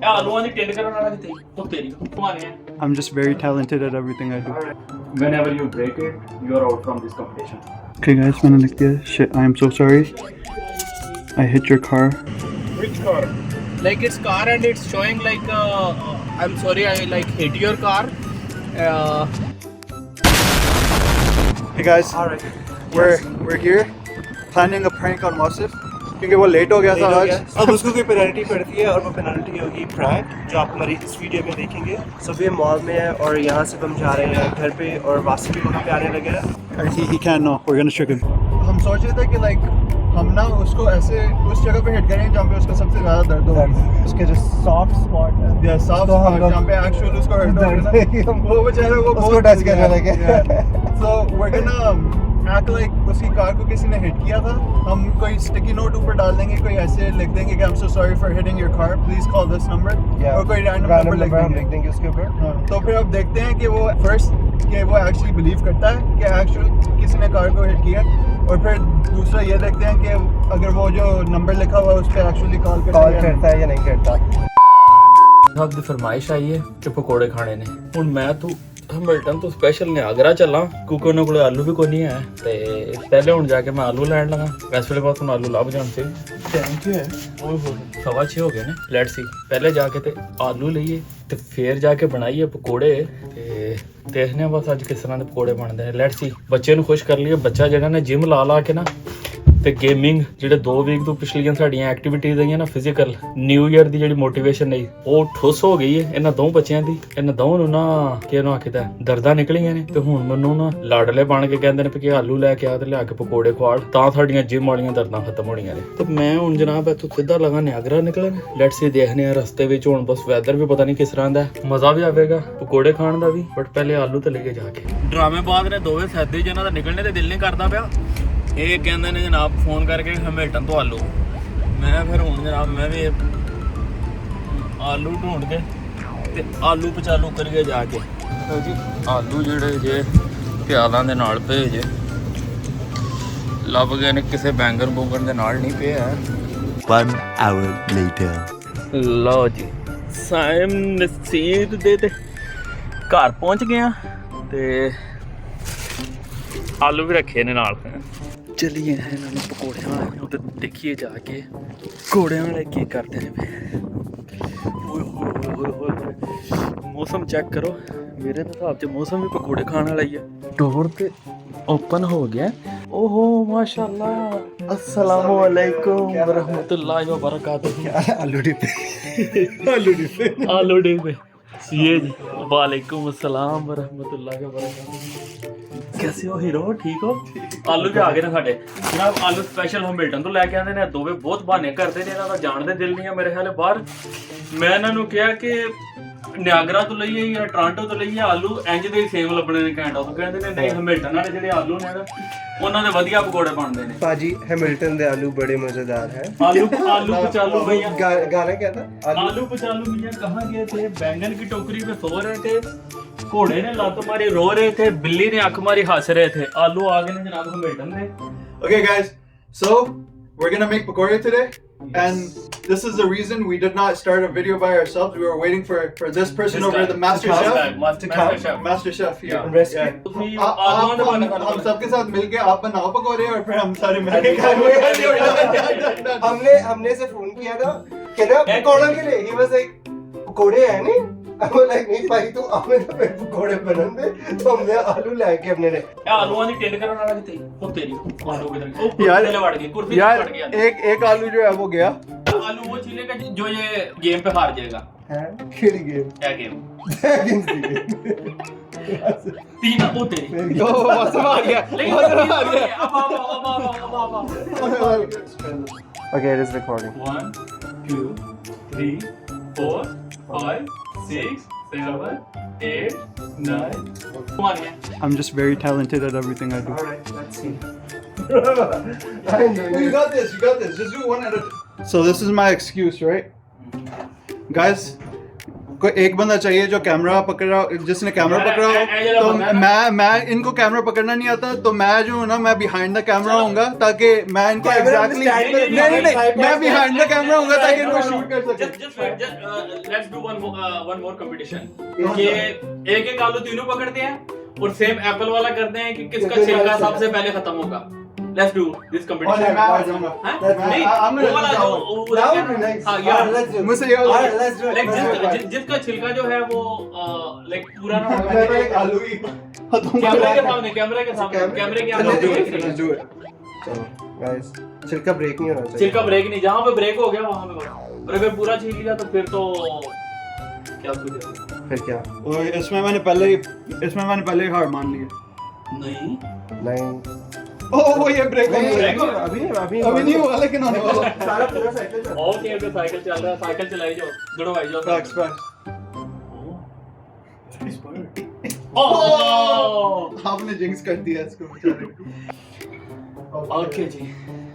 ਆਲੂਆਂ ਦੀ ਟਿੰਡ ਕਰਨ ਵਾਲਾ ਕਿਤੇ ਉਹ ਤੇਰੀ ਘੁਮਾਣੇ I'm just very talented at everything I do. whenever you break it you are out from this competition. Okay guys, मैंने लिख दिया. Shit, I am so sorry. I hit your car. Which car? Like it's car and it's showing like I'm sorry I like hit your car. Hey guys, we're here planning a prank on Wasif क्योंकि वो late हो गया था आज. अब उसको कोई penalty पड़ती है और वो पेनल्टी होगी प्रैंक जो आप हमारी इस वीडियो में देखेंगे. सब ये मॉल में है और यहाँ से हम जा रहे हैं घर पे और वासिफ भी वहाँ पे आने लगे हैं. He can't know. We're gonna trick him. हम सोच रहे थे कि like हम ना उसको ऐसे उस जगह पे हिट करेंगे जहाँ पे उसका सबसे ज़्यादा दर्द हो. उसके जो सॉफ्ट स्पॉट है या soft spot जहाँ पे actual उसको hurt हो रहा है. वो बेचारा वो उसको टच करने लगे. So we're gonna act like उसकी कार को किसी ने हिट किया था. हम कोई स्टिकी नोट ऊपर डाल देंगे, कोई ऐसे लिख देंगे कि I'm so sorry for hitting your car, please call this number. और कोई random number लिख देंगे उसके ऊपर. तो फिर अब देखते हैं कि वो first कि वो actually believe करता है कि actual किसी ने कार को हिट किया, और फिर दूसरा ये देखते हैं कि अगर वो जो नंबर लिखा हुआ है उस पर actually कॉल करता है या नहीं करता. ਸਾਹਿਬ ਦੀ ਫਰਮਾਇਸ਼ ਆਈ ਹੈ ਕਿ ਪਕੌੜੇ ਖਾਣੇ ਨੇ. ਹੁਣ ਮੈਂ ਤੂੰ ਹਮਿਲਟਨ ਤੋਂ ਸਪੈਸ਼ਲ ਨਿਆਗਰਾ ਚੱਲਾਂ ਕਿਉਂਕਿ ਉਹਨਾਂ ਕੋਲ ਆਲੂ ਵੀ ਕੋਈ ਨਹੀਂ ਹੈ ਤੇ ਪਹਿਲੇ ਹੁਣ ਜਾ ਕੇ ਮੈਂ ਆਲੂ ਲੈਣ ਲਗਾ. ਵੈਸੇ ਵੇਲੇ ਬਾਅਦ ਹੁਣ ਆਲੂ ਲੱਭ ਜਾਣ ਤੇ ਥੈਂਕ ਯੂ ਹੈ. ਓਏ ਹੋਏ 6:15 ਹੋ ਗਏ ਨੇ. ਲੈਟਸ ਸੀ ਪਹਿਲੇ ਜਾ ਕੇ ਤੇ ਆਲੂ ਲਈਏ ਤੇ ਫੇਰ ਜਾ ਕੇ ਬਣਾਈਏ ਪਕੌੜੇ ਤੇ ਦੇਖਦੇ ਹਾਂ ਬਸ ਅੱਜ ਕਿਸ ਤਰ੍ਹਾਂ ਦੇ ਪਕੌੜੇ ਬਣਦੇ ਨੇ. ਲੈਟਸ ਸੀ ਬੱਚੇ ਨੂੰ ਖੁਸ਼ ਕਰ ਲਈਏ. ਬੱਚਾ ਜਿਹੜਾ ਨੇ ਜਿਮ ਲਾ ਕੇ ਨਾ ਤੇ ਗੇਮਿੰਗ ਜਿਹੜੇ 2 ਵੀਕ ਤੋਂ ਪਿਛਲੀਆਂ ਸਾਡੀਆਂ ਐਕਟੀਵਿਟੀਜ਼ ਆਈਆਂ ਨਾ ਫਿਜ਼ੀਕਲ ਨਿਊ ਈਅਰ ਦੀ ਜਿਹੜੀ ਮੋਟੀਵੇਸ਼ਨ ਨਹੀਂ ਉਹ ਠੁੱਸ ਹੋ ਗਈ ਹੈ ਇਹਨਾਂ ਦੋ ਬੱਚਿਆਂ ਦੀ. ਇਹਨਾਂ ਦੋਵਾਂ ਨੂੰ ਨਾ ਕਿਹਨੂੰ ਆਖੀਦਾ ਦਰਦਾਂ ਨਿਕਲੀਆਂ ਨੇ ਤੇ ਹੁਣ ਮੈਨੂੰ ਨਾ ਲਾਡਲੇ ਬਣ ਕੇ ਕਹਿੰਦੇ ਨੇ ਕਿ ਆਲੂ ਲੈ ਕੇ ਆ ਤੇ ਲਿਆ ਕੇ ਪਕੌੜੇ ਖਵਾੜ ਤਾਂ ਸਾਡੀਆਂ ਜਿਮ ਵਾਲੀਆਂ ਦਰਦਾਂ ਖਤਮ ਹੋਣੀਆਂ ਨੇ. ਤੇ ਮੈਂ ਹੁਣ ਜਨਾਬ ਇੱਥੋਂ ਸਿੱਧਾ ਲਗਾ ਨਿਆਗਰਾ ਨਿਕਲਣ. ਲੈਟਸ ਸੀ ਦੇਖਦੇ ਆ ਰਸਤੇ ਵਿੱਚ ਹੁਣ ਬਸ ਵੈਦਰ ਵੀ ਪਤਾ ਨਹੀਂ ਕਿਸ ਤਰ੍ਹਾਂ ਦਾ. ਮਜ਼ਾ ਵੀ ਆਵੇਗਾ ਪਕੌੜੇ ਖਾਣ ਦਾ ਵੀ ਬਟ ਪਹਿਲੇ ਆਲੂ ਤੇ ਲੈ ਕੇ ਜਾ ਕੇ. ਡਰਾਮੇਬਾਜ਼ ਨੇ ਦੋਵੇਂ ਸੈਦੇ ਜਿਹਨਾਂ ਦਾ ਨਿਕਲਣੇ ਤੇ ਦਿਲ ਨਹੀਂ ਕਰਦਾ ਪਿਆ. ਇਹ ਕਹਿੰਦੇ ਨੇ ਜਨਾਬ ਫੋਨ ਕਰਕੇ ਹਮਿਲਟਨ ਤੋਂ ਆਲੂ. ਮੈਂ ਫਿਰ ਹੁਣ ਜਨਾਬ ਮੈਂ ਵੀ ਆਲੂ ਢੂੰਡ ਕੇ ਤੇ ਆਲੂ ਪਚਾਲੂ ਕਰੀਏ ਜਾ ਕੇ. ਜੀ ਆਲੂ ਜਿਹੜੇ ਜੇ ਪਿਆਲਾਂ ਦੇ ਨਾਲ ਪਏ ਜੇ ਲੱਭ ਗਏ ਨੇ, ਕਿਸੇ ਬੈਂਗਨ ਬੂੰਗਨ ਦੇ ਨਾਲ ਨਹੀਂ ਪਿਆ. 1 hour later. ਲਓ ਜੀ ਸਾਇਮ ਨਸੀਰ ਦੇ ਤੇ ਘਰ ਪਹੁੰਚ ਗਏ ਤੇ ਆਲੂ ਵੀ ਰੱਖੇ ਨੇ ਨਾਲ. ਚਲੀਏ ਇਹਨਾਂ ਨੂੰ ਪਕੌੜਿਆਂ ਵਾਲੇ ਨੂੰ ਤੇ ਦੇਖੀਏ ਜਾ ਕੇ ਪਕੌੜਿਆਂ ਵਾਲੇ ਕੀ ਕਰਦੇ ਨੇ. ਓਏ ਹੋਏ ਹੋਏ ਹੋਏ ਮੌਸਮ ਚੈੱਕ ਕਰੋ. ਮੇਰੇ ਹਿਸਾਬ 'ਚ ਮੌਸਮ ਵੀ ਪਕੌੜੇ ਖਾਣ ਵਾਲਾ ਹੀ ਹੈ. ਡੋਰ ਤੇ ਓਪਨ ਹੋ ਗਿਆ. ਓਹੋ ਮਾਸ਼ਾਅੱਲਾ. अस्सलामु अलैकुम व रहमतुल्लाहि व बरकातुहू. आलू डिब्बे ये जी. वालेकुम अस्सलाम व रहमतुल्लाहि व बरकातुहू. कैसे हो हीरो, ठीक हो? ਆਲੂ ਵੀ ਆ ਗਏ ਨੇ ਸਾਡੇ ਜਨਾਬ. ਆਲੂ ਸਪੈਸ਼ਲ ਹਮਿਲਟਨ ਤੋਂ ਲੈ ਕੇ ਆਉਂਦੇ ਨੇ. ਦੋਵੇਂ ਬਹੁਤ ਬਹਾਨੇ ਕਰਦੇ ਨੇ, ਇਹਨਾਂ ਦਾ ਜਾਣ ਦੇ ਦਿਲ ਨਹੀਂ ਆ ਮੇਰੇ ਖਿਆਲ ਬਾਹਰ. ਮੈਂ ਇਹਨਾਂ ਨੂੰ ਕਿਹਾ ਕਿ ਨਿਆਗਰਾ ਤੋਂ ਲਈਏ ਜਾਂ ਟੋਰਾਂਟੋ ਤੋਂ ਲਈਏ ਆਲੂ ਇੰਜ ਦੇ ਸੇਮ ਲੱਭਣੇ ਨੇ ਘੈਂਟ. ਉਹ ਕਹਿੰਦੇ ਨੇ ਨਹੀਂ ਹਮਿਲਟਨ ਵਾਲੇ ਜਿਹੜੇ ਆਲੂ ਨੇ ਉਹਨਾਂ ਦੇ ਵਧੀਆ ਪਕੌੜੇ ਬਣਦੇ ਨੇ. पाजी हैमिल्टन दे आलू बड़े मजेदार है. आलू पचालू भैया गाना क्या था? आलू पचालू भैया कहाँ गए थे? बैंगन की टोकरी पे सो रहे थे, घोड़े ने लात मारी रो रहे थे, बिल्ली ने आंख मारी हंस रहे थे. आलू आ गए जनाब हमिल्टन ने. Okay guys, so we're gonna make pakora today, and this is the reason we did not start a video by ourselves. We were waiting for this person over the master chef. Master chef, yeah. हम सबके साथ मिलके आप बनाओ पकौड़े और फिर हम सारे मिलके खाएंगे. हमने से फोन किया था कहना पकौड़ा के लिए. He was like पकौड़े है नहीं. I'm like नहीं भाई तू आपने तो फिर पकौड़े बनन दे. तो हमने आलू लेके अपने ने आलूਆਂ ਦੀ ਟਿੰਡ ਕਰਨ ਵਾਲਾ ਕਿਤੇ ਉਹ ਤੇਰੀ ਆਲੂ ਕਿਧਰ ਉਹ ਕੁਰਸੀ ਤੇ ਵੜ ਗਈ. ਕੁਰਸੀ ਤੇ ਵੜ ਗਿਆ. एक आलू जो है वो गया. आलू वो छीलेगा जो ये गेम पे हार जाएगा. है खेली गेम क्या गेम? तीन वो तेरी. ओ मौसम आ गया. मौसम आ गया. अब Okay, it is recording. 1 2 3 4 5 6 7 8 9. Come on, yeah. I'm just very talented at everything I do. Alright, let's see. You got this. Just do one at a time. So this is my excuse, right? Guys, कोई एक बंदा चाहिए जो camera पकड़ा, जिसने camera पकड़ा हो। तो मैं इनको कैमरा पकड़ना नहीं आता, तो मैं जो हूँ ना, मैं बिहाइंड द कैमरा होऊंगा ताकि मैं इनको एग्जैक्टली नहीं मैं बिहाइंड द कैमरा होऊंगा ताकि इनको शूट कर सके। Let's do one more competition कि एक एक आलू तीनों पकड़ते हैं और सेम एप्पल वाला करते हैं कि किसका छिलका सबसे पहले खत्म होगा। Let's do this competition. नहीं, वो वाला जो मुझसे जिसका छिलका जो है वो लाइक पूरा ना आलू ही कैमरे के सामने कैमरे के आगे चलो गाइस, छिलका ब्रेक नहीं होना चाहिए। छिलका ब्रेक नहीं, जहाँ पे ब्रेक हो गया वहाँ पे बस। और अगर पूरा छील लिया तो फिर तो क्या कुछ फिर क्या? और इसमें मैंने पहले ही हार मान ली है। नहीं ओह वो ये ब्रेक अभी नहीं हुआ लेकिन होने वाला। सारा पूरा साइकिल चल ओके साइकिल चल रहा है, साइकिल चलाई जाओ, जुड़ो भाई जाओ। Facts. ओह आपने जिंक्स कर दिया इसको बेचारे। ओके जी,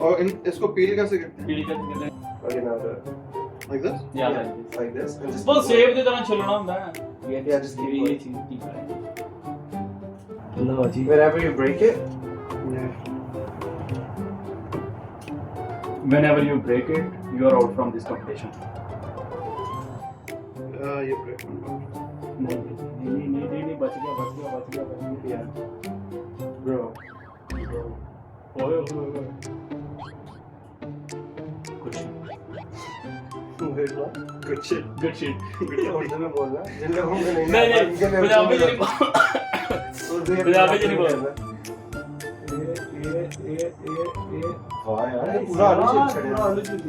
और इसको पील कैसे करते हैं? पीली करके Okay, now Like this? like this and just बस सेब की तरह छिलना होता है ये just ये keep चीज ठीक है। लो जी, whenever you break it, whenever you break it you are out from this competition. ये ब्रेक नहीं बच गया यार। bro. ओए Wait, what? Good shit. Good shit. Urdu में बोलना, जिन लोगों को नहीं नहीं पंजाबी नहीं बोल। वाह यार, पूरा आलू chip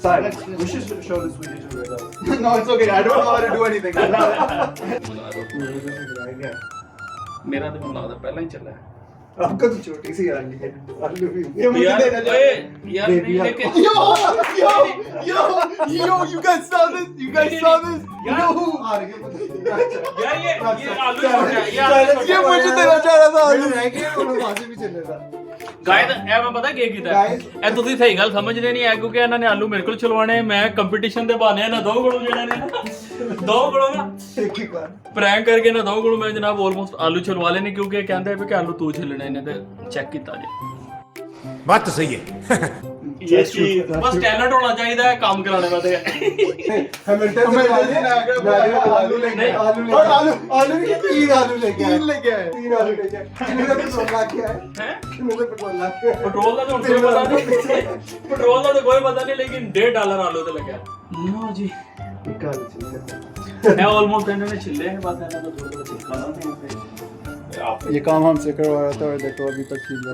Sorry, we should show this video to Reza. No, it's okay. I don't know how to do anything. मेरा तो मुझे लगता पहला ही चला है आपका तो छोटी सी आ गई है आलू भी ये मुझे यार। देना ओए यार नहीं लेकिन Yo, you guys saw this? You guys saw this? यार आ रही है यार ये आलू छोटा है ये मुझे देना चाह रहा था आलू। रह गया और वहां से भी चले था ਗਾਇਦ ਇਹ ਮੈਂ ਪਤਾ ਕੀ ਕੀਤਾ ਇਹ ਤੁਸੀਂ ਸਹੀ ਗੱਲ ਸਮਝਦੇ ਨਹੀਂ ਹੈ ਕਿਉਂਕਿ ਇਹਨਾਂ ਨੇ ਆਲੂ ਮੇਰੇ ਕੋਲ ਚਲਵਾਣੇ ਮੈਂ ਕੰਪੀਟੀਸ਼ਨ ਦੇ ਬਹਾਨੇ ਨਾ ਦੋ ਗੜੂ ਜਿਹੜਾ ਨੇ ਦੋ ਗੜੂ ਨਾ एक ही बार ਪ੍ਰੈਂਕ ਕਰਕੇ ਨਾ ਦੋ ਗੜੂ ਮੈਂ ਜਨਾਬ ਆਲਮੋਸਟ ਆਲੂ ਚਲਵਾ ਲੈਣੇ ਕਿਉਂਕਿ ਇਹ ਕਹਿੰਦੇ ਵੀ ਕਿ ਆਲੂ ਤੂੰ ਛਿੱਲਣੇ ਨੇ ਤੇ ਚੈੱਕ ਕੀਤਾ ਜੇ बात तो सही है ਇਹ ਚੀਜ਼ ਬਸ ਟੈਲੈਂਟ ਹੋਣਾ ਚਾਹੀਦਾ ਹੈ ਕੰਮ ਕਰਾਉਣੇ ਵਾਸਤੇ हैमिल्टन से आलू लेके और आलू भी तीन आलू लेके आए तीन आलू लेके आए कितने का पेट्रोल ला के आए ਹੈ कितने का पेट्रोल ला के आए ਪੈਟਰੋਲ ਦਾ ਤਾਂ ਹੁਣ ਕੋਈ ਪਤਾ ਨਹੀਂ ਪੈਟਰੋਲ ਦਾ ਤਾਂ ਕੋਈ ਪਤਾ ਨਹੀਂ ਲੇਕਿਨ $1.5 ਆਲੂ ਤੇ ਲੱਗਿਆ ਲਓ ਜੀ निकाल चीज ਇਹ ਆਲਮੋਸਟ ਇਹਨਾਂ ਨੇ ਛਿੱਲੇ ਨੇ ਬਸ ਇਹਨਾਂ ਦਾ ਥੋੜਾ ਛਿਲਕਾ ਨਾ ਤੇ ये काम हमसे करवा रहा था और देखो अभी तक ठीक है।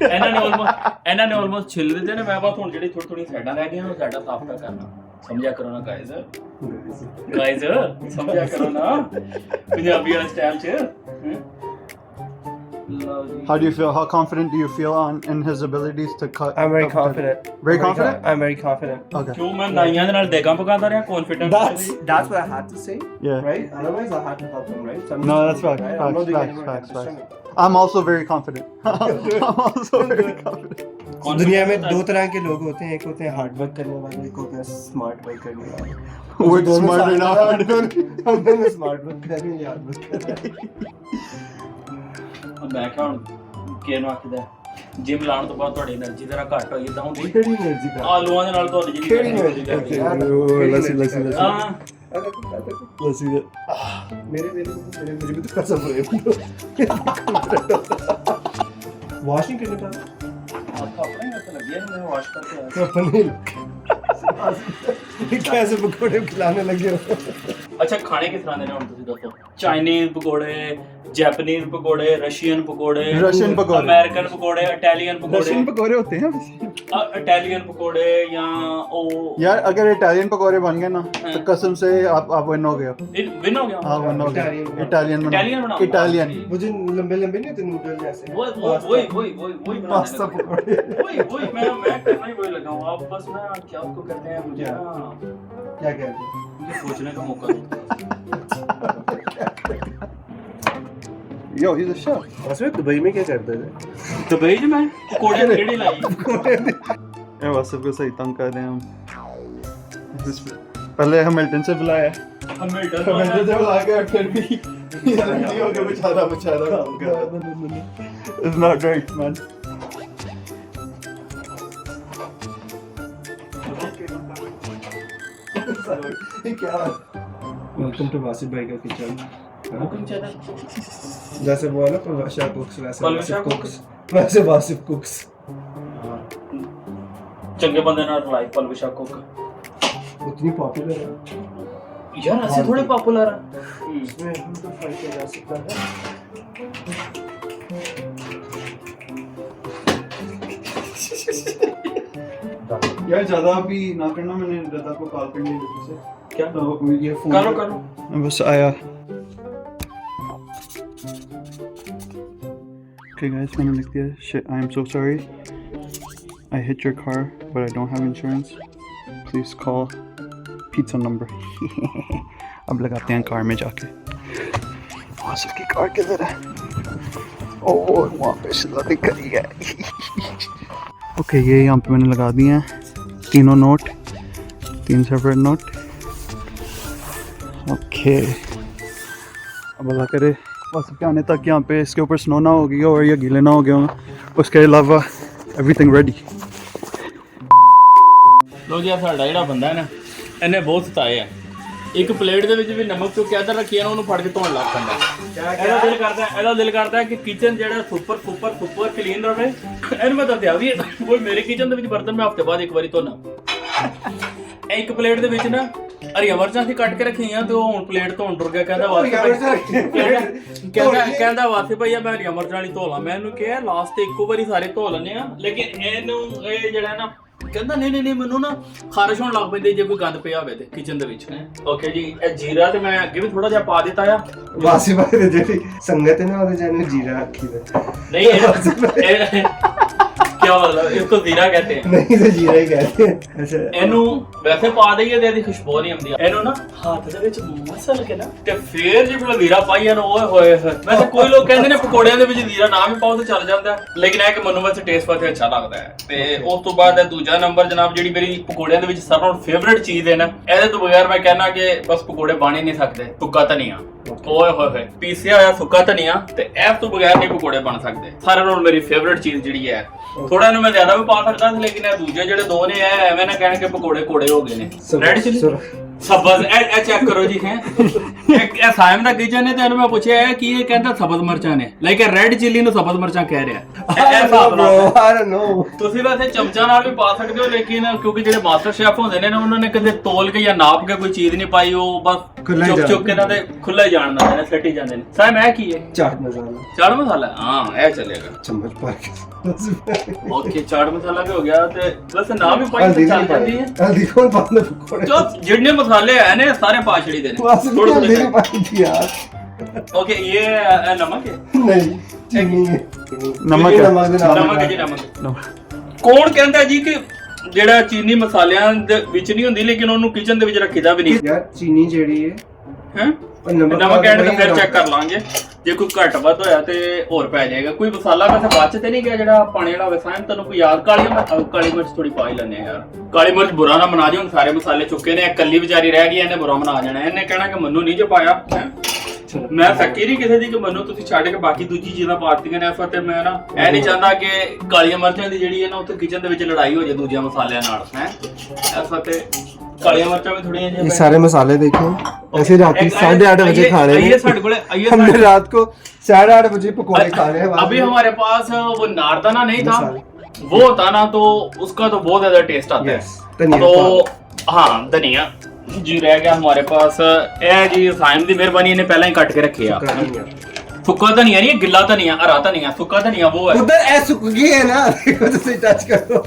ਇਹਨਾਂ ਨੇ ਆਲਮੋਸਟ ਛਿੱਲ ਦਿੱਤੇ ਨੇ ਮੈਂ ਬਸ ਹੁਣ ਜਿਹੜੀ ਥੋੜੀ ਸਾਈਡਾਂ ਰਹਿ ਗਈਆਂ ਉਹ ਸਾਈਡਾਂ ਸਾਫ਼ ਕਰਨਾ ਸਮਝਿਆ ਕਰੋ ਨਾ ਗਾਇਜ਼ ਸਮਝਿਆ ਕਰੋ ਨਾ ਪੰਜਾਬੀ ਵਾਲੇ ਸਟਾਈਲ ਚ ਲਓ ਜੀ How do you feel? How confident do you feel in his abilities to cut? I'm very confident. Very confident? I'm very confident. Okay. ਕਿਉਂ ਮੈਂ ਨਾਈਆਂ ਦੇ ਨਾਲ ਦੇਗਾਂ ਪਕਾਉਂਦਾ ਰਿਹਾ confident That's what I had to say. Yeah. Right? Otherwise I had to help him, right? So I'm No, just that's doing facts. it, right? I'm not doing any more Facts. than just I'm also very confident. I'm also very confident. दुनिया में दो तरह के लोग होते हैं, एक होते हैं हार्ड वर्क करने वाले, एक होते हैं स्मार्ट वर्क करने वाले। We're smart enough. हम दोनों स्मार्ट वर्क कर रहे हैं, हार्ड वर्क कर रहे हैं। ਮੈਂ ਕਿਹਾ ਹੁਣ ਕਿਹਨੂੰ ਆਖਦਾ ਜਿਮ ਲਾਉਣ ਤੋਂ ਬਾਅਦ ਤੁਹਾਡੀ એનર્ਜੀ ਜ਼ਰਾ ਘੱਟ ਹੋਈ ਇਦਾਂ ਹੁੰਦੀ ਕਿਹੜੀ एनर्जी का? ਆਲੂਆਂ ਦੇ ਨਾਲ ਤੁਹਾਡੀ ਜਿਹੜੀ ਕਿਹੜੀ energy एनर्जी ਘੱਟ का? ਹੋਈ। Let's see. ਹਾਂ Let's see that. मेरे भी तो कसम हुए। वॉशिंग करने का आपका अपना ही ऐसा लग गया मैं वॉश करके आया अपने कैसे पकोड़े खिलाने लगे हो? अच्छा खाने किस तरह ਦੇ ਨੇ ਹੁਣ ਤੁਸੀਂ ਦੱਸੋ ਚਾਈਨੀਜ਼ ਪਕੌੜੇ ਜੈਪਨੀਜ਼ ਪਕੌੜੇ ਰਸ਼ੀਅਨ ਪਕੌੜੇ Russian पकौड़े. ਅਮਰੀਕਨ ਪਕੌੜੇ ਇਟਾਲੀਅਨ ਪਕੌੜੇ Russian पकौड़े होते हैं? ਇਟਾਲੀਅਨ ਪਕੌੜੇ ਜਾਂ ਉਹ यार अगर इटालियन पकौड़े बन गए ना तो कसम से आप विन हो गए। ਵਿਨ ਹੋ ਗਿਆ हाँ विन हो गए। Italian इटालियन बनाओ। इटालियन मुझे लंबे लंबे नहीं होते नूडल जैसे वही बनाने पास्ता लगा। पकौड़े वही मैं करना ही वही लगा हूँ आप बस ना क्या उसको कहते हैं मुझे क्या? ना क्या कहते हैं? मुझे सोचने का मौका दो Yo, he's a chef. उसमें दुबई में क्या करते थे? दुबई में पकौड़े रेडी लाई ये वासिफ को सही तंग कर रहे हैं हम। पहले हैमिल्टन से बुलाया हैमिल्टन हैमिल्टन से बुला के और फिर भी नहीं हो गया बेचारा It's not right man. Welcome to Wasif भाई का किचन हुक्म चाहता जैसे वो है ना पलवशा कुक्स वैसे पलवशा वासिफ कुक्स वैसे वासिफ कुक्स ਚੰਗੇ ਬੰਦੇ ਨਾਲ ਲਾਈਵ ਪਲਵਿਸ਼ਾ ਕੁੱਕ उतनी पॉपुलर है ਯਾਰ ਅਸੀਂ ਥੋੜੇ ਪਪੂਲਰ ਆ इसमें हम तो ट्राई किया जा सकता है यार ज्यादा भी ना करना मैंने रदा को कॉल करनी है से क्या तो ये फोन करो बस आया Okay guys, मैंने लिख दिया shit I am so sorry I hit your car but I don't have insurance please call pizza number अब लगाते हैं कार में जाके वासिफ की कार किधर है ओह वहाँ पे सीधा दिख रही है ओके ये यहाँ पे मैंने लगा दिए हैं तीनों नोट 3 सेपरेट नोट ओके अब अल्लाह करे वासिफ के आने तक यहाँ पे इसके ऊपर स्नो ना हो गई हो और ये गीले ना हो गए होंगे उसके अलावा एवरीथिंग रेडी ਲੋ ਜੀ ਸਾਡਾ ਜਿਹੜਾ ਬੰਦਾ ਹੈ ਨਾ ਇਹਨੇ ਬਹੁਤ ਸਤਾਏ ਆ ਇੱਕ ਪਲੇਟ ਦੇ ਵਿੱਚ ਵੀ ਨਮਕ ਚੁੱਕ ਕੇ ਇੱਧਰ ਰੱਖੀ ਉਹਨੂੰ ਫੜ ਕੇ ਧੋਣ ਲੱਗ ਪੈਂਦਾ ਇਹਦਾ ਦਿਲ ਕਰਦਾ ਕਿ ਕਿਚਨ ਜਿਹੜਾ ਸੁਪਰ ਕਲੀਨ ਰਹੇ ਇਹਨੂੰ ਮੈਂ ਦੱਸਿਆ ਵੀ ਕੋਈ ਮੇਰੇ ਕਿਚਨ ਦੇ ਵਿੱਚ ਬਰਤਨ ਮੈਂ ਹਫਤੇ ਬਾਅਦ ਇੱਕ ਵਾਰੀ ਧੋਣਾ ਇਹ ਇੱਕ ਪਲੇਟ ਦੇ ਵਿੱਚ ਨਾ ਹਰੀਆਂ ਮਿਰਚਾਂ ਸੀ ਕੱਟ ਕੇ ਰੱਖੀਆਂ ਤੇ ਉਹ ਹੁਣ ਪਲੇਟ ਧੋਣ ਟੁਰ ਗਿਆ ਕਹਿੰਦਾ ਵਾਸੇ ਭਈਆ ਮੈਂ ਹਰੀਆਂ ਮਿਰਚਾਂ ਵਾਲੀ ਧੋ ਲਾਂ ਮੈਂ ਇਹਨੂੰ ਕਿਹਾ ਲਾਸਟ ਤੇ ਇੱਕੋ ਵਾਰੀ ਸਾਰੇ ਧੋ ਲੈਣੇ ਆ ਲੇਕਿਨ ਇਹਨੂੰ ਇਹ ਜਿਹੜਾ ਨਾ ਕਹਿੰਦਾ ਨਹੀਂ ਮੈਨੂੰ ਨਾ ਖਾਰਿਸ਼ ਹੋਣ ਲੱਗ ਪੈਂਦੀ ਜੇ ਕੋਈ ਗੰਦ ਪਿਆ ਹੋਵੇ ਤੇ ਕਿਚਨ ਦੇ ਵਿੱਚ ਓਕੇ ਜੀ ਇਹ ਜੀਰਾ ਤੇ ਮੈਂ ਅੱਗੇ ਵੀ ਥੋੜਾ ਜਿਹਾ ਪਾ ਦਿੱਤਾ ਆ वासिफ भाई ने ਜਿਹੜੀ ਸੰਗਤ ਹੈ ਨਾ ਉਹਦੇ ਜਾਨੇ ਜੀਰਾ ਰੱਖੀ ਦਾ नहीं क्या मतलब इसको जीरा कहते हैं ਨਹੀਂ ਤੇ ਜੀਰਾ ਹੀ ਕਹਿੰਦੇ ਅੱਛਾ ਇਹਨੂੰ ਵੈਸੇ ਪਾ ਦਈਏ ਤੇ ਇਹਦੀ ਖੁਸ਼ਬੂ ਨਹੀਂ ਆਉਂਦੀ ਇਹਨੂੰ ਨਾ ਹੱਥ ਦੇ ਵਿੱਚ ਮਸਲ ਕੇ ਨਾ ਤੇ ਫੇਰ ਜੇ ਫਿਰ ਜ਼ੀਰਾ ਪਾਈਏ ਨਾ ਓਏ ਹੋਏ ਵੈਸੇ ਕੋਈ ਲੋਕ ਕਹਿੰਦੇ ਨੇ ਪਕੌੜਿਆਂ ਦੇ ਵਿੱਚ ਜ਼ੀਰਾ ਨਾ ਵੀ ਪਾਓ ਤੇ ਚੱਲ ਜਾਂਦਾ ਲੇਕਿਨ ਇਹ ਕਿ ਮੈਨੂੰ ਵੈਸੇ ਟੇਸਟ ਵਾਸਤੇ ਅੱਛਾ ਲੱਗਦਾ ਹੈ ਤੇ ਉਸ ਤੋਂ ਬਾਅਦ ਦੂਜਾ ਨੰਬਰ ਜਨਾਬ ਜਿਹੜੀ ਮੇਰੀ ਪਕੌੜਿਆਂ ਦੇ ਵਿੱਚ ਸਾਰਿਆਂ ਨਾਲੋਂ ਫੇਵਰਿਟ ਚੀਜ਼ ਹੈ ਨਾ ਇਹਦੇ ਤੋਂ ਬਗੈਰ ਮੈਂ ਕਹਿਣਾ ਕਿ ਬਸ ਪਕੌੜੇ ਬਣ ਹੀ ਨਹੀਂ ਸਕਦੇ ਸੁੱਕਾ ਧਨੀਆ ਓਏ ਹੋਏ ਪੀਸਿਆ ਹੋਇਆ ਸੁੱਕਾ ਧਨੀਆ ਤੇ ਇਸ ਤੋਂ ਬਗੈਰ ਨਹੀਂ ਪਕੌੜੇ ਬਣ ਸਕਦੇ ਸਾਰਿਆਂ ਨਾਲੋਂ ਮੇਰੀ ਫੇਵਰਿਟ ਚੀਜ਼ ਜਿਹੜੀ ਹੈ ਥੋੜਾ ਇਹਨੂੰ ਮੈਂ ਜ਼ਿਆਦਾ ਵੀ ਪਾ ਸਕਦਾ ਸੀ ਲੇਕਿਨ ਇਹ ਦੂਜੇ ਜਿਹੜੇ ਦੋ ਨੇ ਐਵੇਂ ਨਾ ਕਹਿਣ ਕਿ ਪਕੌੜੇ ਕੋੜੇ ਹੋ ਗਏ ਨੇ ਰੈਡ ਚਿਲੀ ਸਬਜ਼ ਇਹ ਚੈੱਕ ਕਰੋ ਜੀ ਹੈ ਇਹ ਸਾਇਮ ਦਾ ਕਿਚਨ ਨੇ ਤੇ ਇਹਨੂੰ ਮੈਂ ਪੁੱਛਿਆ ਹੈ ਕਿ ਇਹ ਕਹਿੰਦਾ ਸਬਜ਼ ਮਿਰਚਾਂ ਨੇ ਲਾਈਕ ਇਹ ਰੈਡ ਚਿਲੀ ਨੂੰ ਸਬਜ਼ ਮਿਰਚਾਂ ਕਹਿ ਰਿਹਾ ਇਹ ਹਿਸਾਬ ਨਾਲ I don't know ਤੁਸੀਂ ਵੈਸੇ ਚਮਚਾ ਨਾਲ ਵੀ ਪਾ ਸਕਦੇ ਹੋ ਲੇਕਿਨ ਕਿਉਂਕਿ ਜਿਹੜੇ ਮਾਸਟਰ ਸ਼ੈਫ ਹੁੰਦੇ ਨੇ ਨਾ ਉਹਨਾਂ ਨੇ ਕਦੇ ਤੋਲ ਕੇ ਜਾਂ ਨਾਪ ਕੇ ਕੋਈ ਚੀਜ਼ ਨਹੀਂ ਪਾਈ ਉਹ ਬਸ ਚੁੱਕ ਕੇ ਇਹਨਾਂ ਦੇ ਖੁੱਲੇ ਜਾਣ ਦਿੰਦੇ ਨੇ ਸੱਟੀ ਜਾਂਦੇ ਨੇ ਸਾਇਮ ਇਹ ਕੀ ਹੈ ਚਾਟ ਮਸਾਲਾ ਹਾਂ ਇਹ ਚੱਲੇਗਾ ਚਮਚ ਪਾ ਕੇ ਓਕੇ ਚਾਟ ਮਸਾਲਾ ਵੀ ਹੋ ਗਿਆ ਤੇ ਵੈਸੇ ਨਾ ਵੀ ਪਾਈ ਤਾਂ ਚੱਲ ਜਾਂਦੀ ਹੈ ਹਲਦੀ ਕੌਣ ਪਾਉਂਦਾ ਪਕੌੜੇ ਜੋ ਜਿੰਨੇ ਮਸਾਲੇ ਹੈ ਨੇ ਸਾਰੇ ਪਾ ਛੜੀ ਦੇ ਨੇ ਵਾਸਿफ ਥੋੜੇ ਹਲਦੀ ਥੋੜੇ ਨਹੀਂ ਪਾਈ थी यार ओके ये नमक है नहीं चीनी है नमक है। ਨਮਕ ਹੈ ਜੀ ਨਮਕ ਕੌਣ ਕਹਿੰਦਾ ਜੀ ਕਿ ਜਿਹੜਾ ਚੀਨੀ ਮਸਾਲਿਆਂ ਦੇ ਵਿੱਚ ਨਹੀਂ ਹੁੰਦੀ ਲੇਕਿਨ ਉਹਨੂੰ ਕਿਚਨ ਦੇ ਵਿੱਚ ਰੱਖੀਦਾ ਵੀ ਨਹੀਂ यार चीनी ਜਿਹੜੀ ਹੈ ਹੈ और नमक ਨਮਕ ਐਡ ਤੇ ਫਿਰ ਚੈੱਕ ਕਰ ਲਾਂਗੇ ਜੇ ਕੋਈ ਘੱਟ ਵੱਧ ਹੋਇਆ ਤੇ ਹੋਰ ਪੈ ਜਾਏਗਾ ਕੋਈ ਮਸਾਲਾ ਵੈਸੇ ਬਾਅਦ ਚ ਤੇ ਨਹੀਂ ਗਿਆ ਜਿਹੜਾ ਪਾਣੀ ਵਾਲਾ ਹੋਵੇ ਸਾਇਮ ਤੈਨੂੰ ਕੋਈ ਯਾਦ ਕਾਲੀ ਮਿਰਚ ਥੋੜੀ ਪਾ ਹੀ ਲੈਣੇ ਯਾਰ ਕਾਲੀ ਮਿਰਚ ਬੁਰਾ ਨਾ ਮਨਾ ਜੀ ਹੁਣ ਸਾਰੇ ਮਸਾਲੇ ਚੁੱਕੇ ਨੇ ਇਕੱਲੀ ਵਿਚਾਰੀ ਰਹਿ ਗਈ ਇਹਨੇ ਬੁਰਾ ਮਨਾ ਜਾਣਾ ਇਹਨੇ ਕਹਿਣਾ ਕਿ ਮੈਨੂੰ ਨਹੀਂ ਜੇ ਪਾਇਆ ਮੈਂ ਫਕੀਰੀ ਕਿਸੇ ਦੀ ਕਿ ਮੈਨੂੰ ਤੁਸੀਂ ਛੱਡ ਕੇ ਬਾਕੀ ਦੂਜੀ ਚੀਜ਼ਾਂ ਪਾਰਟੀਆਂ ਨੇ ਇਸ ਵਾਰ ਤੇ ਮੈਂ ਨਾ ਇਹ ਨਹੀਂ ਚਾਹੁੰਦਾ ਕਿ ਕਾਲੀਆਂ ਮਿਰਚਾਂ ਦੀ ਜਿਹੜੀ ਹੈ ਨਾ ਉੱਥੇ ਕਿਚਨ ਦੇ ਵਿੱਚ ਲੜਾਈ ਹੋ ਜਾਏ ਦੂਜਿਆਂ ਮਸਾਲਿਆਂ ਨਾਲ ਹੈ ਇਸ ਵਾਰ ਤੇ ਕਾਲੀਆਂ ਮਿਰਚਾਂ ਵੀ ਥੋੜੀਆਂ ये ਜਿਹੀਆਂ सारे मसाले देखो ऐसे रात 8:30 बजे खा रहे आइए साढ़े कोले हैं आइए हमने रात को 8:30 बजे पकौड़े खा रहे हैं अभी हमारे पास वो नारदाना नहीं था वो होता ना तो उसका तो बहुत ज्यादा टेस्ट आता है तो हाँ धनिया जी रह गया हमारे पास ਇਹ ਜੀ ਸਾਇਮ ਦੀ ਮਿਹਰਬਾਨੀ ਇਹਨੇ ਪਹਿਲਾਂ ਹੀ ਕੱਟ ਕੇ ਰੱਖੇ ਆ ਸੁੱਕਾ ਧਨੀਆ ਨਹੀਂ ਗਿੱਲਾ ਧਨੀਆ ਹਰਾ ਧਨੀਆ ਸੁੱਕਾ ਧਨੀਆ वो है उधर ऐ सूख गई है ना देखो तो टच करो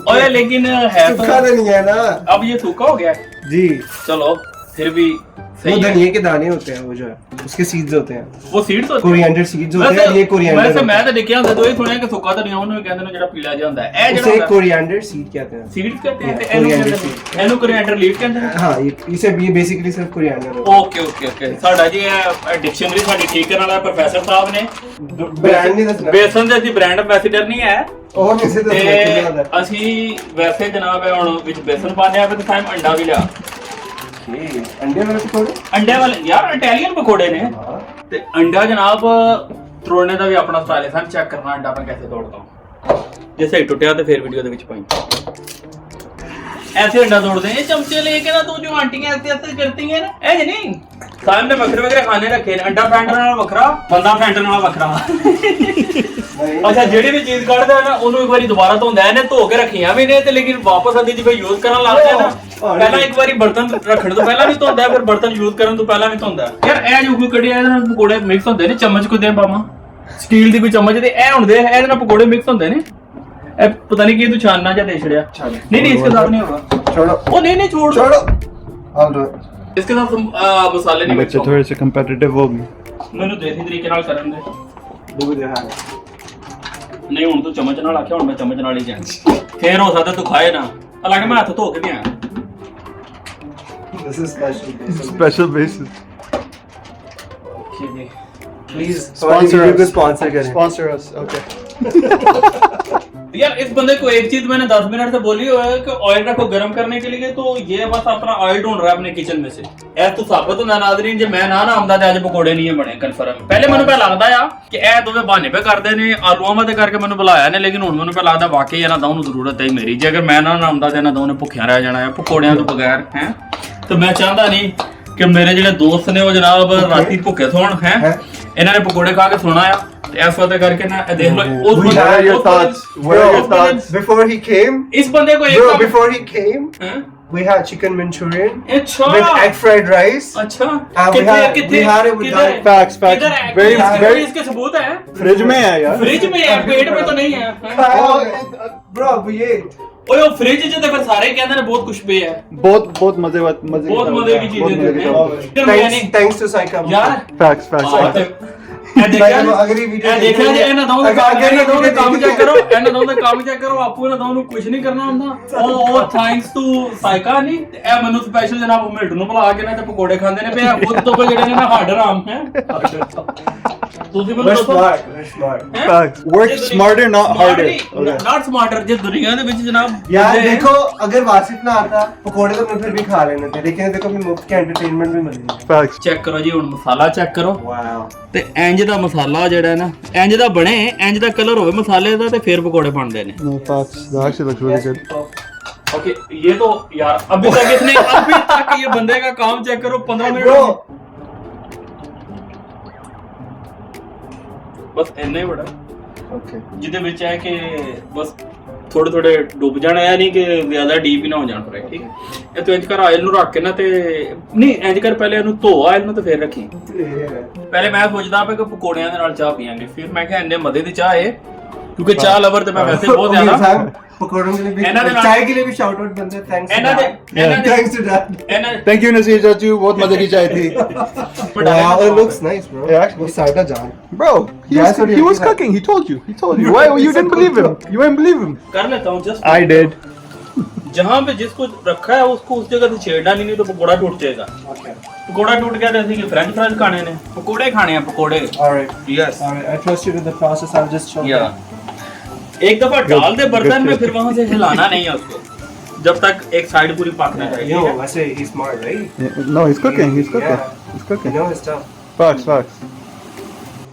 ओए लेकिन है तो सूखा धनिया है ना अब ये सूखा हो गया है जी चलो फिर भी वो सही है धनिया के दाने होते हैं वो जो है उसके सीड्स होते हैं वो सीड्स होते हैं कोरिएंडर सीड्स होते हैं ये कोरिएंडर वैसे मैं तो देखिया ਹੁੰਦਾ ਦੋਈ ਸੁਣਿਆ ਕਿ ਸੁੱਕਾ ਧਨੀਆ ਉਹਨੂੰ ਵੀ ਕਹਿੰਦੇ ਨੇ ਜਿਹੜਾ ਪੀਲਾ ਜਿਹਾ ਹੁੰਦਾ ਹੈ ਇਹ उसे ਜਿਹੜਾ कोरिएंडर सीड कहते हैं ਸੀਡਸ ਕਹਿੰਦੇ ਨੇ ਤੇ Coriander ਇਹਨੂੰ ਕੋਰੀਐਂਡਰ ਲੀਵ ਕਹਿੰਦੇ ਨੇ हाँ इसे ये बेसिकली सिर्फ कोरिएंडर होता ਓਕੇ ਸਾਡਾ ਜੀ ਇਹ ਡਿਕਸ਼ਨਰੀ ਸਾਡੀ ਠੀਕ ਕਰਨ ਵਾਲਾ ਪ੍ਰੋਫੈਸਰ ਸਾਹਿਬ ਨੇ ब्रांड नहीं दसना ਬੇਸਨ ਦੇ ਅਸੀਂ ਬ੍ਰਾਂਡ ਐਂਬੈਸਡਰ ਨਹੀਂ ਹੈ और किसे ਤੇ दसना ਅਸੀਂ ਵੈਸੇ ਜਨਾਬ ਹੁਣ ਵਿੱਚ ਬੇਸਨ ਪਾਣੇ ਆ ਤੇ ਟਾਈਮ ਅੰਡਾ ਵੀ ਲਿਆ ओके अंडे वाले पकोड़े ਅੰਡੇ ਵਾਲੇ ਯਾਰ ਇਟਾਲੀਅਨ ਪਕੌੜੇ ਨੇ हाँ ਤੇ ਅੰਡਾ ਜਨਾਬ ਤੋੜਨੇ ਦਾ ਵੀ ਆਪਣਾ ਸਟਾਈਲ ਹੈ ਸਾਨੂੰ ਚੈੱਕ ਕਰਨਾ ਅੰਡਾ ਮੈਂ कैसे तोड़ता हूं ਜੇ ਸਹੀ ਟੁੱਟਿਆ ਤੇ ਫਿਰ ਵੀਡੀਓ ਦੇ ਵਿੱਚ ਪਾਈ ऐसे अंडा तोड़ते हैं चमचे लेके ना तो जो आंटियां ऐसे ऐसे करती हैं ना ऐसे नहीं साहब ने बकरे वगैरह खाने रखे ने अंडा फैंटने वाला बकरा बंदा फैंटने वाला बकरा अच्छा ਜਿਹੜੀ ਵੀ ਚੀਜ਼ ਕੱਢਦਾ ਹੈ ਨਾ ਉਹਨੂੰ ਇੱਕ ਵਾਰੀ ਦੁਬਾਰਾ ਧੋਂਦਾ ਇਹਨੇ ਧੋ ਕੇ ਰੱਖੀਆਂ ਵੀ ਨੇ ਤੇ ਲੇਕਿਨ ਵਾਪਸ ਆਦੀ ਜਿਵੇਂ ਯੂਜ਼ ਕਰਨ ਲੱਗ ਜਾਂਦਾ ਪਹਿਲਾਂ ਇੱਕ ਵਾਰੀ ਬਰਤਨ ਰੱਖਣ ਤੋਂ ਪਹਿਲਾਂ ਵੀ ਧੋਂਦਾ ਫਿਰ ਬਰਤਨ ਯੂਜ਼ ਕਰਨ ਤੋਂ ਪਹਿਲਾਂ ਵੀ ਧੋਂਦਾ ਯਾਰ ਇਹ ਜੋ ਕੋਈ ਕੜਿਆ ਇਹਦੇ ਨਾਲ ਪਕੌੜੇ ਮਿਕਸ ਹੁੰਦੇ ਨੇ ਚਮਚ ਕੋ ਦੇ ਪਾਵਾਂ ਸਟੀਲ ਦੀ ਕੋਈ ਚਮਚ ਤੇ ਇਹ ਹੁੰਦੇ ਇਹਦੇ ਨਾਲ ਪਕੌੜੇ ਮਿਕਸ ਹੁੰਦੇ ਨੇ पता नहीं कि तू छानना या दे छड़िया नहीं इसके साथ नहीं होगा छोड़ो ओ नहीं छोड़ छोड़ो I'll do it इसके साथ मसाले नहीं बच्चे थोड़े से कंपेटिटिव हो गए मैंने देसी तरीके नाल करन दे do it your hand नहीं हुन तू चम्मच नाल आख्या हुन मैं चम्मच नाल ही जाना फिर हो सकदा तू खाए ना हालांकि मैं हाथ धो के भी आया this is special basis okay जी please Sponsor us. sponsor करें स्पॉन्सर अस ओके यार इस बंदे को एक चीज मैंने 10 मिनट से बोली हुआ है कि ऑयल रखो गर्म करने के लिए तो ये बस अपना ऑयल ढूंढ रहा है अपने किचन में से ऐ तो साबित होना नाज़रीन जे मैं ना आंदा ते आज पकोड़े नहीं बने कन्फर्म पहले मैंने पे लगदा आ कि ए दोवे बहाने पे करदे ने आलूआं मते करके मैंने बुलाया ने लेकिन हुन मैंने पे लगदा वाकई इन्हां दा जरूरत है मेरी जे अगर मैं ना आंदा ते इन्हां दोने भुखियां रह जाना है पकोड़ियां तो बगैर हैं तो मैं चाहता नहीं कि मेरे ਜਿਹੜੇ ਦੋਸਤ ਨੇ ਉਹ ਜਨਾਬ ਰਾਤੀ ਭੁੱਖੇ ਸੌਣ ਹੈ ਇਹਨਾਂ ਨੇ ਪਕੌੜੇ ਖਾ ਕੇ ਸੋਣਾ ਆ ਤੇ ਇਸ ਵਾਰ ਕਰਕੇ ਨਾ ਇਹ ਦੇਖ ਲਓ ਉਸ What are your thoughts? What are your thoughts? before he came ਇਸ ਬੰਦੇ ਕੋ bro ਇੱਕ before he came हैं? we had chicken manchurian अच्छा with egg fried rice अच्छा we had it with that Facts, facts. Very, very. इसके सबूत है फ्रिज में है यार फ्रिज में है पेट में तो नहीं है bro ये ओए वो फ्रिज च तो फिर सारे कहते हैं बहुत कुछ पे है बहुत मजे बहुत मजे की चीजें देते हैं thanks to Saika यार फैक्ट्स फैक्ट्स अगर ये वीडियो देखा जी ਇਹਨਾਂ ਦੋਵਾਂ ਦਾ ਕੰਮ ਚੈੱਕ ਕਰੋ ਇਹਨਾਂ ਦੋਵਾਂ ਦਾ ਕੰਮ ਚੈੱਕ ਕਰੋ ਆਪੂ ਇਹਨਾਂ ਦੋਵਾਂ ਨੂੰ ਕੁਝ ਨਹੀਂ ਕਰਨਾ ਹੁੰਦਾ ਉਹ ਥੈਂਕਸ ਟੂ ਸਾਈਕਾ ਨਹੀਂ ਇਹ ਮੈਨੂੰ ਸਪੈਸ਼ਲ ਜਨਾਬ ਮਿਲਟ ਨੂੰ ਬੁਲਾ ਕੇ ਨਾ ਤੇ ਪਕੌੜੇ ਖਾਂਦੇ ਨੇ ਪਿਆ ਉਹ ਤੋਂ ਜਿਹੜੇ ਨੇ ਨਾ ਹੱਡ ਰਾਮ ਹੈ ਤੁਸੀਂ ਮੈਨੂੰ ਦੱਸੋ facts work smarter not harder not smarter ਜੇ ਦੁਨੀਆ ਦੇ ਵਿੱਚ ਜਨਾਬ यार देखो अगर वासिफ ना आता पकोड़े तो मैं फिर भी खा लेने थे लेकिन देखो फिर मुफ्त का एंटरटेनमेंट भी मिल गया फैक्ट्स ਚੈੱਕ ਕਰੋ ਜੀ ਹੁਣ ਮਸਾਲਾ ਚੈੱਕ ਕਰੋ वाओ ਤੇ ਇੰਜ ਦਾ ਮਸਾਲਾ ਜਿਹੜਾ ਨਾ ਇੰਜ ਦਾ ਬਣੇ ਇੰਜ ਦਾ ਕਲਰ ਹੋਵੇ ਮਸਾਲੇ ਦਾ ਤੇ ਫਿਰ ਪਕੌੜੇ ਬਣਦੇ ਨੇ no facts that actually looks really good okay ये तो यार अभी तक ये बंदे का काम चेक करो 15 ब्रो मिनट बस इतना ही बड़ा ओके ਜਿਹਦੇ ਵਿੱਚ ਹੈ ਕਿ ਬਸ ਥੋੜੇ ਥੋੜੇ ਡੁੱਬ ਜਾਣਾ ਹੈ ਨਹੀਂ ਕਿ ਜ਼ਿਆਦਾ ਡੀਪ ਹੀ ਨਾ ਹੋ ਜਾਣ ਪਰ ਠੀਕ ਹੈ ਇਹ ਤੂੰ ਇੰਜ ਕਰ ਆਇਲ ਨੂੰ ਰੱਖ ਕੇ ਨਾ ਤੇ ਨਹੀਂ ਇੰਜ ਕਰ ਪਹਿਲੇ ਇਹਨੂੰ ਧੋ ਆਇਲ ਨੂੰ ਤੇ ਫਿਰ ਰੱਖੀ ਪਹਿਲੇ ਮੈਂ ਸੋਚਦਾ ਪਿਆ ਕਿ ਪਕੌੜਿਆਂ ਦੇ ਨਾਲ ਚਾਹ ਪੀਾਂਗੇ ਫਿਰ ਮੈਂ ਕਿਹਾ ਇੰਨੇ ਮਜ਼ੇ ਦੀ ਚਾਹ ਹੈ ਕਿਉਂਕਿ ਚਾਹ ਲਵਰ ਤੇ ਮੈਂ ਵੈਸੇ ਬਹੁਤ ਜ਼ਿਆਦਾ पकौड़ों के लिए भी ਇਹਨਾਂ ਦੇ ਨਾਲ- चाय के लिए भी शाउट आउट बनते थैंक्स ਇਹਨਾਂ ਦੇ थैंक्स टू दैट ਇਹਨਾਂ थैंक यू नसीर चाचू बहुत मजे की चाय थी wow it looks nice bro Yeah. वो साइडा जान bro Yeah, sorry, he was yeah. cooking he told you why you didn't believe him you didn't believe him कर लेता हूँ जस्ट I did जहाँ पे जिसको रखा है उसको उस जगह से छेड़ना नहीं तो पकोड़ा टूट जाएगा okay पकोड़ा टूट गया जैसे कि फ्रेंच फ्राइज खाने ने पकोड़े खाने हैं पकोड़े all right yes I trust you with the process I'll just show या एक दफा डाल दे बर्तन में फिर वहां से हिलाना नहीं है उसको जब तक एक साइड पूरी पकना चाहिए yo ठीक है? वैसे he's smart right no he's cooking he's cooking Yeah. he's you cooking know his stuff facts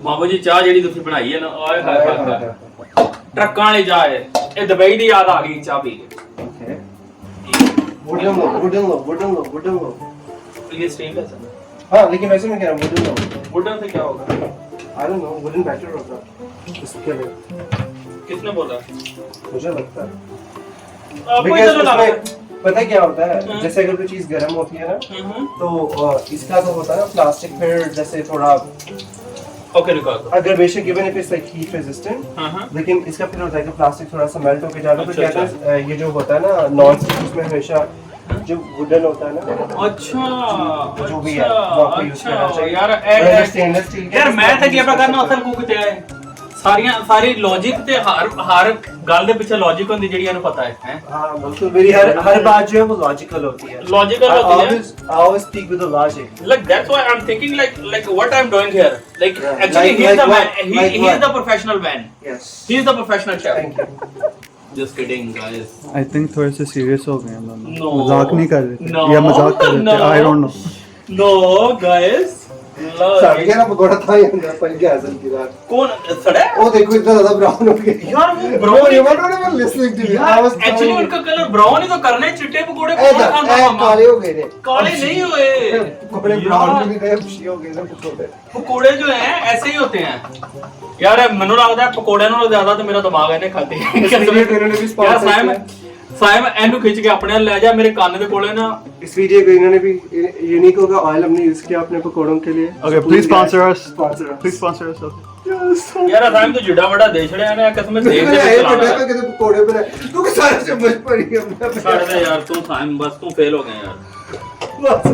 Baba ji ਚਾਹ ਜਿਹੜੀ ਤੁਸੀਂ ਬਣਾਈ ਹੈ ਨਾ ਆਏ ਹਾਏ ਹਾਏ ਹਾਏ ਟਰੱਕਾਂ ਵਾਲੀ ਚਾਹ ਹੈ ਇਹ ਦੁਬਈ ਦੀ ਯਾਦ ਆ ਗਈ ਚਾਹ ਪੀ ਕੇ okay wooden low ये स्टील है सर हाँ लेकिन वैसे मैं कह रहा हूँ wooden low वुडन से क्या होगा I don't know wooden better होगा इसके लिए किसने बोला मुझे लगता है आपको Because इतना लगा उसमें पता है क्या होता है जैसे अगर कोई चीज गर्म होती है ना तो इसका तो होता है ना प्लास्टिक फिर जैसे थोड़ा ओके रिकॉर्ड अगर बेशक given it is like heat resistant लेकिन इसका फिर होता है कि प्लास्टिक थोड़ा सा मेल्ट होकर जाता है तो अच्छा, कहते हैं ये जो होता है ना नॉन स्टिक उसमें हमेशा जो वुडन होता है ना अच्छा जो भी है वो आपको यूज करना चाहिए यार स्टेनलेस स्टील ਯਾਰ ਮੈਂ ਤਾਂ ਕੀ ਪਤਾ ਕਰਨਾ ਅਸਲ ਕੁੱਕ ਤੇ ਆਏ ਸਾਰੀ ਲੌਜੀਕ ਤੇ ਹਰ ਗੱਲ ਦੇ ਪਿੱਛੇ ਲੌਜੀਕ ਹੁੰਦੀ ਜਿਹੜੀ ਇਹਨੂੰ ਪਤਾ ਹੈ हाँ बिल्कुल मेरी हर बात जो है वो लॉजिकल होती है लॉजिकल I होती है always speak with the logic like that's why I'm thinking like what I'm doing here like Yeah, actually like he's the what? man he Like is what? the professional man yes he is the professional chef thank you Just kidding, guys. I think थोड़े से serious हो गए हैं दोनों. No. मजाक नहीं कर रहे थे. No. या मजाक कर रहे थे. No. I don't know. No, guys. सड़ गया ना पकोड़ा था ही अंदर पल गया असल की रात. कौन सड़ा? वो देखो इतना ज्यादा ब्राउन हो गया. यार वो Bro, brown you were not even listening to me. I was actually trying. उनका कलर ब्राउन ही तो करना है. चिट्टे पकोड़े कौन खाना मामा? काले हो गए थे. काले नहीं हुए. पकोड़े ब्राउन भी नहीं थे, अच्छी हो गए थे पकोड़े. पकोड़े जो हैं ऐसे ही होते हैं यार. ਮੈਨੂੰ ਲੱਗਦਾ ਹੈ ਪਕੌੜਿਆਂ ਨਾਲੋਂ ਜ਼ਿਆਦਾ ਤਾਂ ਮੇਰਾ ਦਿਮਾਗ ਇਹਨੇ ਖਾਤੇ ਯਾਰ. ਸਾਇਮ ਇਹਨੂੰ ਖਿੱਚ ਕੇ ਆਪਣੇ ਨਾਲ ਲੈ ਜਾ. ਮੇਰੇ ਕੰਨ ਦੇ ਕੋਲੇ ਨਾ. इस वीडियो को इन्होंने भी यूनिको का ऑयल हमने यूज किया अपने पकोड़ों के लिए. Okay, please sponsor us. Sponsor us. Please sponsor us. Okay. ਯਾਰ ਸਾਇਮ ਤੂੰ ਜਿੱਡਾ ਵੱਡਾ ਦੇ ਛੜਿਆ ਨੇ ਕਿਸਮ ਦੇਖ देखो ਦੇ ये ਚਲਾਣਾ बड़ा कितने पकोड़े बनाए. तू के सारे चम्मच पड़ी हमने. ਛੱਡ ਦੇ ਯਾਰ. ਤੂੰ ਸਾਇਮ ਬਸ ਤੂੰ ਫੇਲ ਹੋ ਗਿਆ ਯਾਰ. बस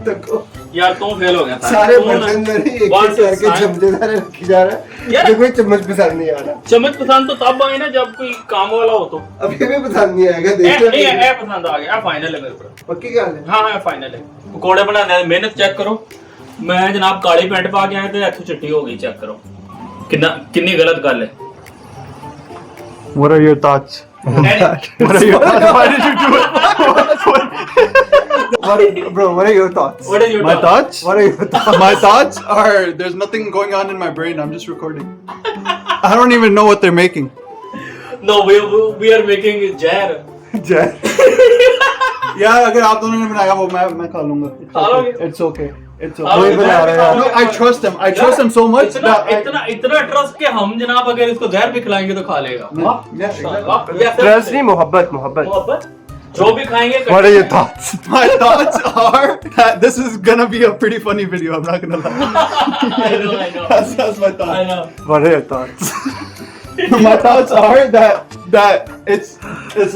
देखो यार तू फेल हो गया साइम. सारे बर्तन मेरे एक बस एक करके साइम. चमचेदार रखी जा रहा है. यार. देखो ये चम्मच पसंद नहीं आ रहा. चम्मच पसंद तो तब आए ना जब कोई काम वाला हो तो. अभी भी पसंद नहीं आएगा. नहीं देखो ये पसंद आ गया. फाइनल है मेरे ऊपर. पक्की क्या है. हाँ हाँ फाइनल है. पकौड़े बनाने की मेहनत चेक करो. मैं जनाब काली पैंट पा के आया तो इत्थों चिट्टी हो गई. चेक करो कितनी गलत गल है. What are your thoughts? What are your thoughts? Why did you do it? Bro, what are your thoughts? What is your My thought? thoughts? What are your thoughts? My thoughts are there's nothing going on in my brain. I'm just recording. I don't even know what they're making. No, we are making जहर. यार अगर आप दोनों ने बनाया वो मैं खा लूंगा. खा लोगे? It's okay. It's खा लोगे? okay. बना रहा है. No, I trust him. I trust him so much that इतना ट्रस्ट के हम जनाब अगर इसको जहर भी खिलाएंगे तो खा लेगा. Yeah, exactly. वाह. ट्रस्ट नहीं मोहब्बत मोहब्बत. मोहब्बत जो भी खाएंगे. What are your thoughts? My thoughts are that this is gonna be a pretty funny video. I'm not gonna lie. I know. That's my I thought. know. What are your thoughts? My thoughts are that it's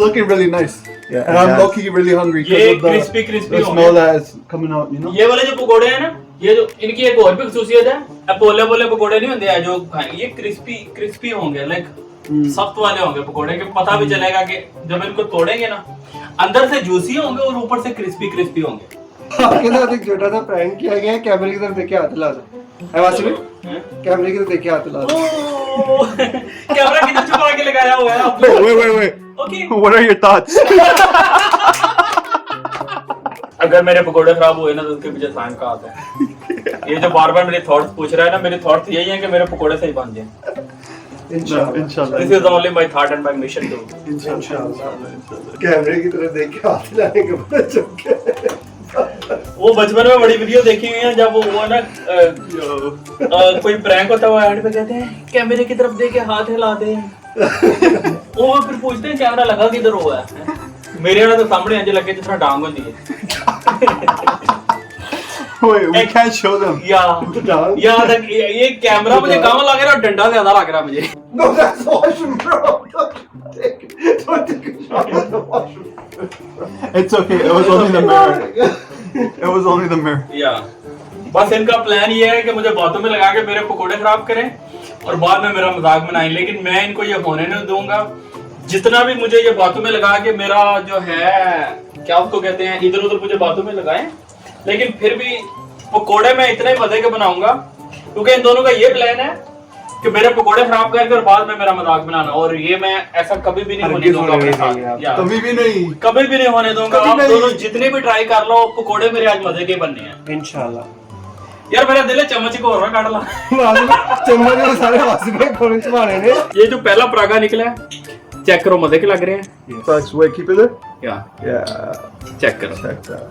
looking really nice. Yeah, And I'm it low has. key really hungry ये because of crispy the हो smell गए. that is coming out, you know? ये वाले जो पकोड़े हैं ना, ये जो इनकी एक और भी खसूसियत है. अब पोले पकोड़े नहीं होते हैं जो खाएंगे. ये क्रिस्पी होंगे. लाइक सख्त वाले होंगे पकोड़े के. पता भी चलेगा कि जब इनको तोड़ेंगे ना अंदर से जूसी होंगे और ऊपर से क्रिस्पी होंगे. आपके साथ एक छोटा सा प्रैंक किया गया है. कैमरे की तरफ देख के हाथ हिला दो. है वासिफ? कैमरे की तरफ देख के हाथ हिला दो. कैमरा किधर छुपा के लगाया हुआ है आपने? Wait. Okay. What are your thoughts? अगर मेरे पकोड़े खराब हुए ना तो उसके पीछे साइम का हाथ है. ये जो बार मेरे थॉट्स पूछ रहा है ना, मेरे थॉट्स यही हैं कि मेरे पकोड़े सही बन जाएं. इंशाल्लाह. This is only my thought and my mission too. कैमरे की तरफ देख के हाथ हिलाने का पता चल गया. वो बचपन में बड़ी वीडियो देखी हुई है जब वो ना कोई प्रैंक होता है एंड पे कहते हैं कैमरे की तरफ देख के हाथ हिला दे. वो फिर पूछते हैं कैमरा लगा किधर हुआ है. मेरे वाला तो सामने अंज लगे जिस तरह डांग होती है. Wait, we can't show them. या तक ये कैमरा मुझे कम लग रहा है और डंडा ज्यादा लग रहा है मुझे. No, that's washroom, bro. Don't take a shot at the washroom. It's okay. It was only the mirror. It was only the mirror. या बस इनका प्लान ये है कि मुझे बातों में लगा के मेरे पकोड़े खराब करें और बाद में मेरा मजाक बनाएं. लेकिन मैं इनको ये होने नहीं दूंगा. जितना भी मुझे ये बातों में लगा के मेरा जो है क्या उसको कहते हैं इधर उधर मुझे बातों में लगाएं. लेकिन फिर भी पकोड़े मैं इतने मजे के बनाऊंगा क्योंकि इन दोनों का ये प्लान है कि मेरे पकोड़े खराब करके और बाद में मेरा मजाक बनाना. और ये मैं ऐसा कभी भी नहीं होने दूंगा अपने साथ. या कभी भी नहीं. कभी भी नहीं होने दूंगा. कभी आप नहीं. दोनों जितने भी ट्राई कर लो पकोड़े मेरे आज मजे के बनने हैं. इंशाल्लाह. यार मेरा दिल है चम्मच को और ना काट ला. चम्मच में सारे वासिफ भाई खोलने चबाने ने. ये जो पहला परागा निकला है चेक करो मजे के लग रहे हैं. Thanks. Wait, keep it there. या Yeah. चेक करो. Check that.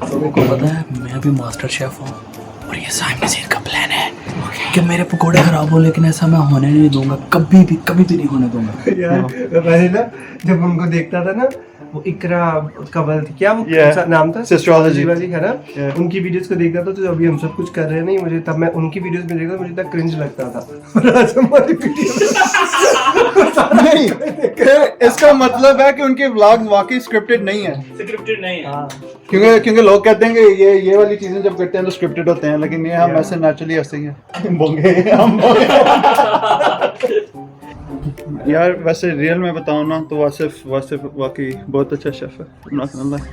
तुमको पता है मैं भी मास्टर शेफ हूँ और ये साइम नज़ीर का प्लान है कि मेरे पकोड़े खराब हो लेकिन ऐसा मैं होने नहीं दूंगा. कभी भी नहीं होने दूंगा. यार मैंने ना जब उनको देखता था ना वो इकरा कमल थी क्या वो Yeah. नाम था Sisterology. वाली है ना. Yeah. उनकी वीडियोस को देखता था तो अभी हम सब कुछ कर रहे हैं नहीं मुझे तब मैं उनकी वीडियोस में देखता मुझे इतना क्रिंज लगता था. और आज हमारी नहीं. इसका मतलब है कि उनके व्लॉग्स वाकई स्क्रिप्टेड नहीं है. स्क्रिप्टेड नहीं है. क्योंकि लोग कहते हैं कि ये वाली चीजें जब करते हैं तो स्क्रिप्टेड होते हैं लेकिन ये हम ऐसे नेचुरली ऐसे ही हैं. बोंगे हम यार वैसे रियल में बताऊं ना तो वासिफ वाकई बहुत अच्छा शेफ है. I'm not gonna lie.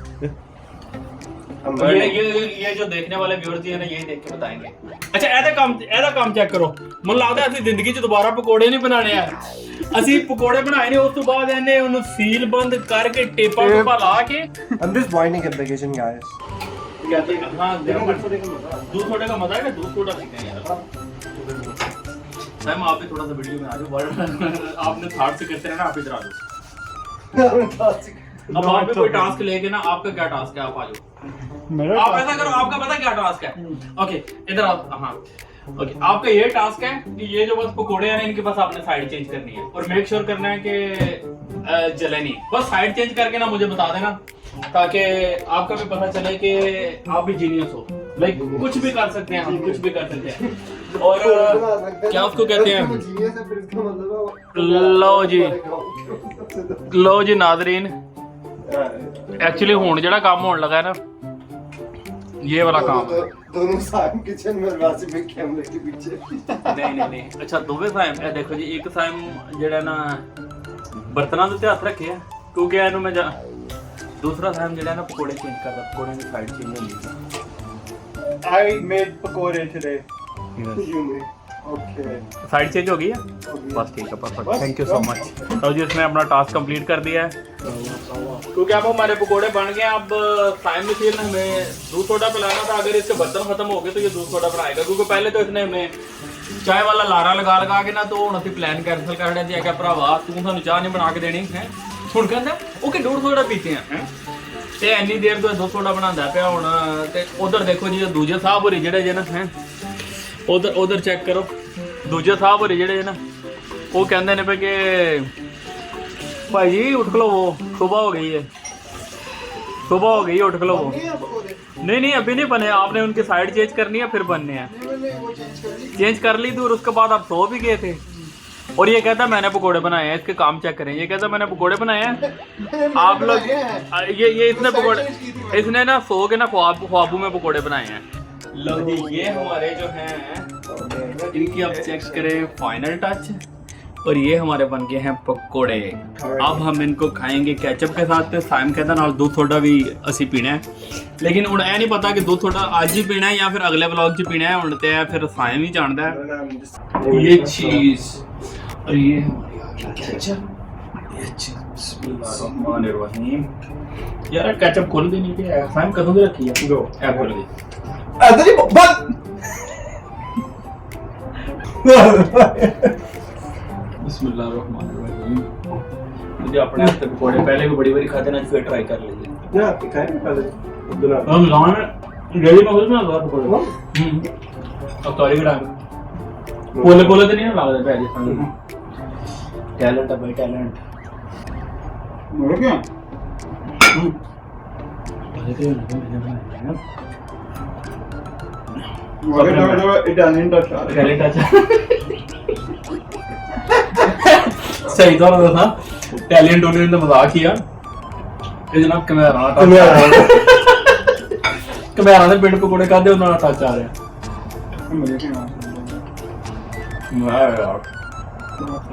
ये जो देखने वाले व्यूअर्स हैं ना यही देख के बताएंगे. अच्छा ऐसा काम चेक करो. मन लगता है ऐसी जिंदगी च दोबारा पकोड़े नहीं बनाने हैं. ਅਸੀਂ ਪਕੌੜੇ ਬਣਾਏ ਨੇ, ਉਸ ਤੋਂ ਬਾਅਦ ਇਹਨੇ ਉਹਨੂੰ ਸੀਲ ਬੰਦ ਕਰਕੇ ਟੇਪਾਂ ਟੂਪਾਂ ਲਾ ਕੇ I'm just winding up vacation, guys. कहते हैं हाँ दूध सोडे का मजा है ना, दूध सोडा पीते हैं यार। मैम आप भी थोड़ा सा वीडियो में आ जाओ, आपने थर्ड से करते हैं ना, आप इधर आ जाओ। अब आप भी कोई टास्क लेके ना, आपका क्या टास्क है, आप आ जाओ। आप ऐसा करो, आपका पता क्या टास्क है? ओके इधर आओ। हाँ ओके, आपका ये टास्क है कि ये जो बस पकोड़े हैं इनके पास आपने साइड चेंज करनी है और मेक श्योर करना है कि जले नहीं। बस साइड चेंज करके ना मुझे बता देना, ताकि आपका भी पता चले कि आप भी जीनियस हो। लाइक कुछ भी कर सकते हैं हम, कुछ भी कर सकते हैं। और क्या उसको कहते हैं, लो जी नाज़रीन, एक्चुअली हुण जेड़ा काम होने लगा है ना, ये वाला काम दोनों साइम किचन में, वासिम में कैमरे के पीछे। नहीं अच्छा दोवे साइम ए देखो जी, एक साइम जेड़ा ना बर्तनां दे उत्ते हत्थ रखे है, क्योंकि इहनूं मैं दूसरा साइम जेड़ा ना पकोड़े चेंज करदा, पकोड़े दी साइड चेंज होंदी है। I made pakode today. You made. Okay. Side change हो गई है, बस ठीक है, perfect, thank you so much. तो जी इसने अपना टास्क कंप्लीट कर दिया है, क्योंकि अब हमारे पकोड़े बन गए। अब साइम मिसील ने हमें दूध सोडा पिलाना था, अगर इसके बर्तन खत्म हो गए तो ये दूध सोडा बनाएगा, क्योंकि पहले तो इसने हमें चाय वाला लारा लगा के ना, तो हुण असीं प्लान कैंसल कर दिया कि भरावा तू सानू चाह नहीं बना के देनी है। हुण कहंदा ओके दूध सोडा पीते हैं ते इन्नी देर तो दूध सोडा बनांदा पिया हुण। ते उधर देखो जी दूजे साहब होरी जेड़े जे ना हैं, उधर चेक करो, दूजे साहब होरी जेड़े ना वो कहंदे ने पे कि भाई जी उठ खलो, सुबह हो गई है, सुबह हो गई, उठ खलो। नहीं अभी नहीं बने, आपने उनकी साइड चेंज करनी है फिर बनने हैं। चेंज कर ली थी और उसके बाद आप सो भी गए थे। और ये कहता मैंने पकोड़े बनाए हैं, इसके काम चेक करें, ये कहता मैंने पकोड़े बनाए हैं। आप लोग ये इसने पकोड़े, इसने ना सो के ना ख्वाबों में पकोड़े बनाए हैं। लो जी ये हमारे जो हैं इनकी आप चेक करें फाइनल टच, और ये हमारे बन गए हैं पकोड़े। अब हम इनको खाएंगे केचप के साथ। साइम कहता नाल दूध सोडा भी असी पीना है, लेकिन हुण ऐ नहीं पता कि दूध सोडा आज ही पीना है या फिर अगले व्लॉग च पीना है, हुण ते फिर साइम ही जानदा है। ये चीज और ये केचप, ये चीज बिस्मिल्लाहिर्रहमानिर्रहीम। यार केचप खोल दी नहीं, है साइम कदों की रखी है, गो ऐ खोल दी अदरी बंद। बिस्मिल्लाहिर्रहमानिर्रहीम। मुझे अपने हाथ से पकोड़े पहले भी बड़ी बड़ी खाते ना, फिर ट्राई कर लीजिए। ना दिखाए पहले अब्दुल्ला हम लाने डेली में कुछ ना लगा पकोड़े। अब तौरी का टाइम बोले तो नहीं ना लगा पहले संग। टैलेंट है भाई, टैलेंट। Mura क्या? अरे तो मैंने बनाया है Italian touch आ रहा है। टैलेंट। अच्छा सही तो लगा था, टैलेंट होने ने मजाक किया। ये जनाब कैमरा से पेड़ पकोड़े खाते उन्होंने टच आ रहे हैं।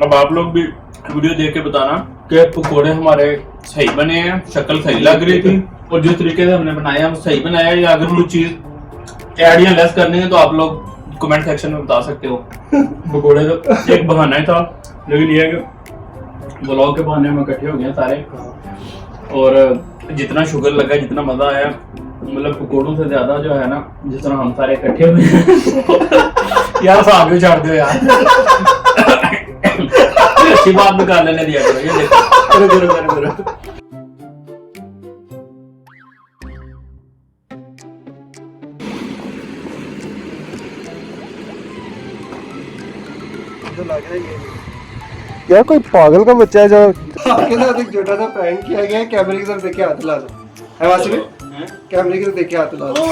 अब आप लोग भी वीडियो देख के बताना कि पकोड़े हमारे सही बने हैं, शक्ल सही लग रही थी, और जिस तरीके से हमने बनाया हम सही बनाया, या अगर कुछ चीज ऐड या लेस करनी है तो आप लोग कमेंट सेक्शन में बता सकते हो। पकोड़े तो एक बहाना ही था, लेकिन ये है कि ब्लॉग के बहाने में इकट्ठे हो गए सारे, और जितना शुगर लगा, जितना मजा आया, मतलब पकोड़ों से ज्यादा जो है ना, जिस तरह हम सारे इकट्ठे हुए यार साहब भी छाड़ दो यार। अच्छी बात निकाल लेने दिया करो। ये देखो यार कोई पागल का बच्चा है जो आपके साथ एक छोटा सा प्रैंक किया गया है। कैमरे की तरफ देख के हाथ ला दो, है वासिम, कैमरे की तरफ देख के हाथ ला दो।